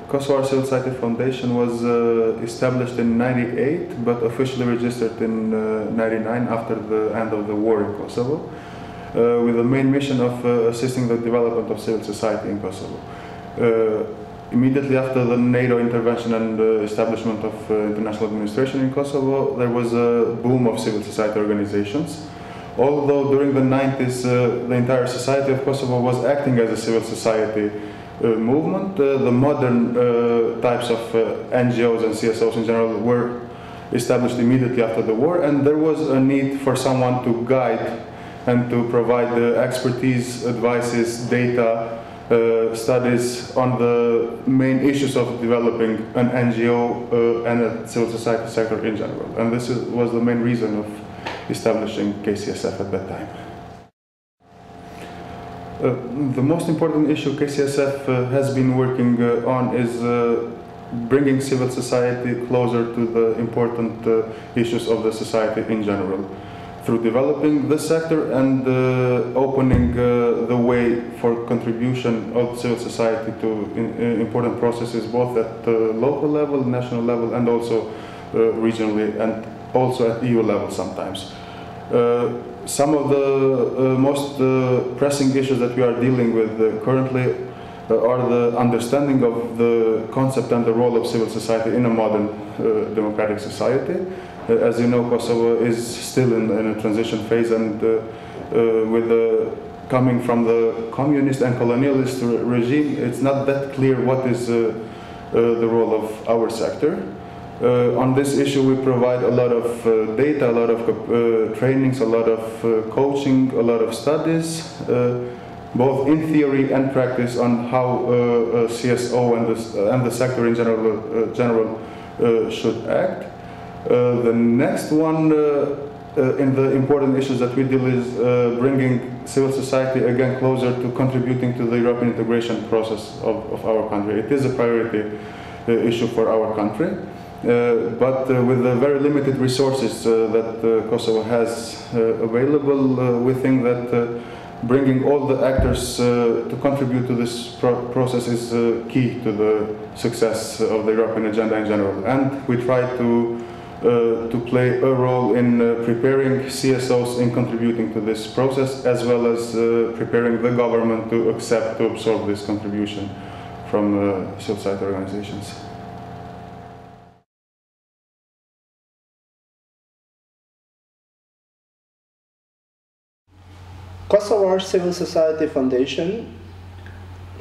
Kosovar Civil Society Foundation was established in '98, but officially registered in '99 after the end of the war in Kosovo, with the main mission of assisting the development of civil society in Kosovo. Immediately after the NATO intervention and establishment of international administration in Kosovo, there was a boom of civil society organizations. Although during the 90s the entire society of Kosovo was acting as a civil society movement, the modern types of NGOs and CSOs in general were established immediately after the war, and there was a need for someone to guide and to provide expertise, advices, data, studies on the main issues of developing an NGO and a civil society sector in general. And this was the main reason of establishing KCSF at that time. The most important issue KCSF has been working on is bringing civil society closer to the important issues of the society in general, through developing the sector and opening the way for contribution of civil society to important processes both at local level, national level, and also regionally, and also at EU level sometimes. Some of the most pressing issues that we are dealing with currently are the understanding of the concept and the role of civil society in a modern democratic society. As you know, Kosovo is still in a transition phase, and coming from the communist and colonialist regime, it's not that clear what is the role of our sector. On this issue, we provide a lot of data, a lot of trainings, a lot of coaching, a lot of studies, both in theory and practice, on how CSO and the sector in general should act. The next one in the important issues that we deal is bringing civil society again closer to contributing to the European integration process of our country. It is a priority issue for our country, but with the very limited resources that Kosovo has available, we think that bringing all the actors to contribute to this process is key to the success of the European agenda in general. And we try to play a role in preparing CSOs in contributing to this process, as well as preparing the government to absorb this contribution from civil society organizations. Kosovar Civil Society Foundation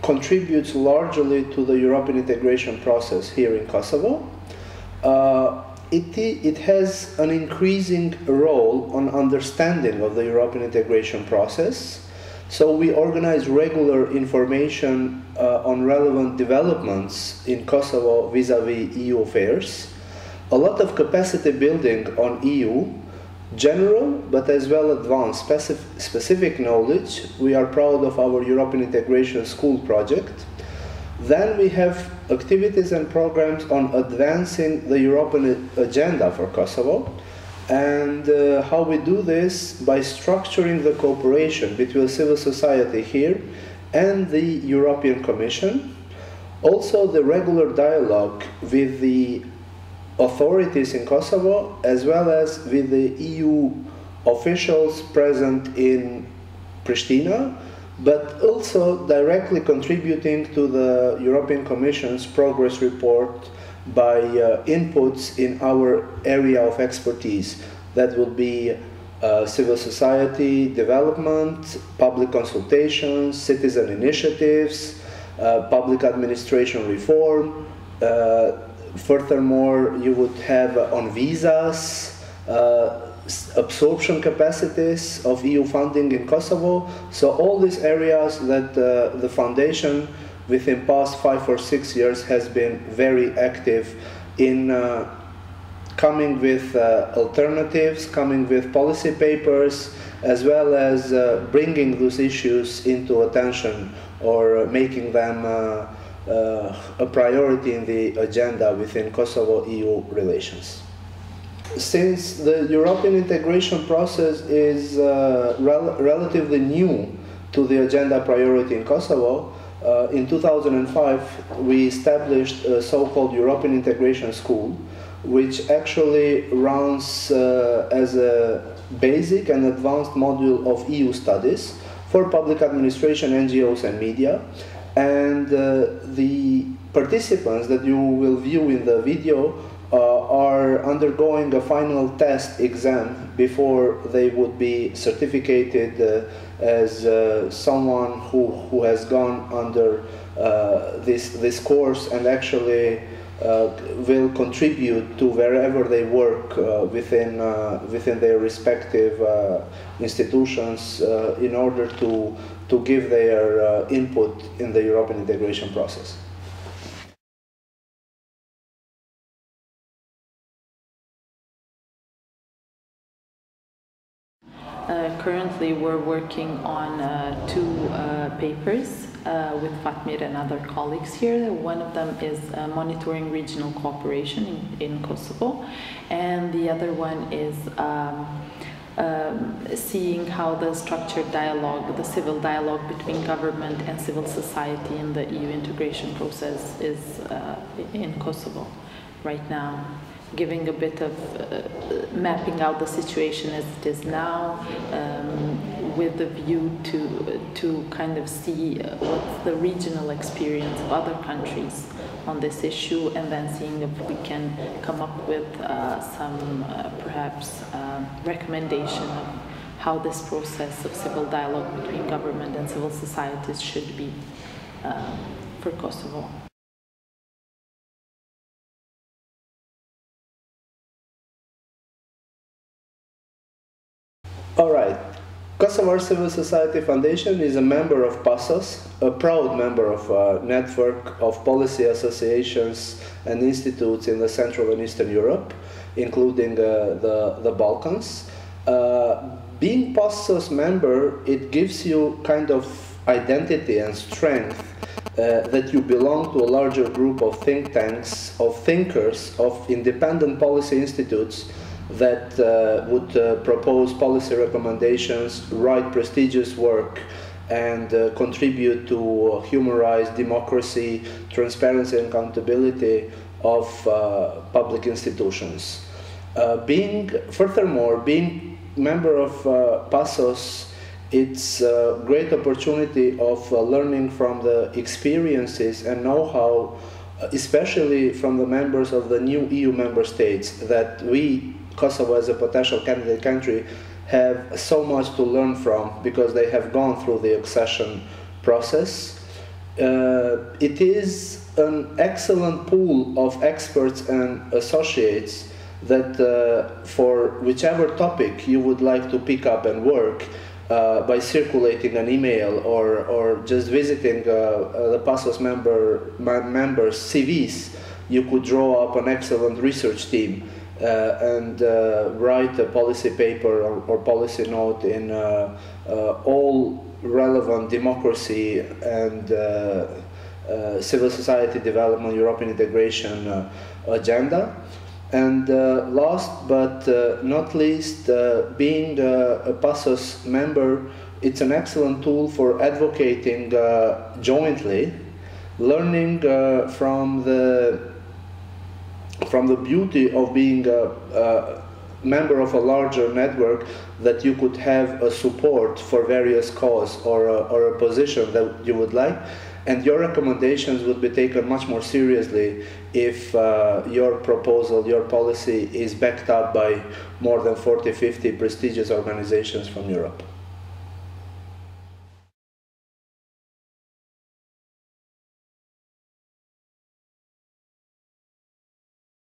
contributes largely to the European integration process here in Kosovo. It has an increasing role on understanding of the European integration process. So we organize regular information on relevant developments in Kosovo vis-à-vis EU affairs. A lot of capacity building on EU, general but as well advanced specific knowledge. We are proud of our European integration school project. Then we have activities and programs on advancing the European agenda for Kosovo, and how we do this by structuring the cooperation between civil society here and the European Commission. Also the regular dialogue with the authorities in Kosovo, as well as with the EU officials present in Pristina, but also directly contributing to the European Commission's progress report by inputs in our area of expertise. That would be civil society development, public consultations, citizen initiatives, public administration reform. Furthermore, you would have on visas, absorption capacities of EU funding in Kosovo. So all these areas that the foundation within past 5 or 6 years has been very active in coming with alternatives, coming with policy papers, as well as bringing those issues into attention or making them a priority in the agenda within Kosovo-EU relations. Since the European integration process is relatively new to the agenda priority in Kosovo, In 2005, we established a so-called European Integration School, which actually runs as a basic and advanced module of EU studies for public administration, NGOs, and media. And the participants that you will view in the video are undergoing a final test exam before they would be certificated as someone who has gone under this course and actually will contribute to wherever they work within their respective institutions in order to give their input in the European integration process. Currently, we're working on two papers with Fatmir and other colleagues here. One of them is monitoring regional cooperation in Kosovo, and the other one is seeing how the structured dialogue, the civil dialogue between government and civil society in the EU integration process is in Kosovo right now, giving a bit of mapping out the situation as it is now, with the view to kind of see what's the regional experience of other countries on this issue, and then seeing if we can come up with some perhaps recommendation of how this process of civil dialogue between government and civil societies should be for Kosovo. All right. Kosovar Civil Society Foundation is a member of PASOS, a proud member of a network of policy associations and institutes in the Central and Eastern Europe, including the Balkans. Being PASOS member, it gives you kind of identity and strength that you belong to a larger group of think tanks, of thinkers, of independent policy institutes that would propose policy recommendations, write prestigious work, and contribute to human rights, democracy, transparency, and accountability of public institutions. Furthermore, being member of PASOS, it's a great opportunity of learning from the experiences and know-how, especially from the members of the new EU member states, that we, Kosovo as a potential candidate country, have so much to learn from because they have gone through the accession process. It is an excellent pool of experts and associates that for whichever topic you would like to pick up and work, by circulating an email or just visiting the PASOS members' CVs, you could draw up an excellent research team and write a policy paper or policy note in all relevant democracy and civil society development, European integration agenda. And last but not least, being a PASOS member, it's an excellent tool for advocating jointly, learning from the beauty of being a member of a larger network, that you could have a support for various causes or a position that you would like, and your recommendations would be taken much more seriously if your proposal, your policy is backed up by more than 40-50 prestigious organizations from Europe.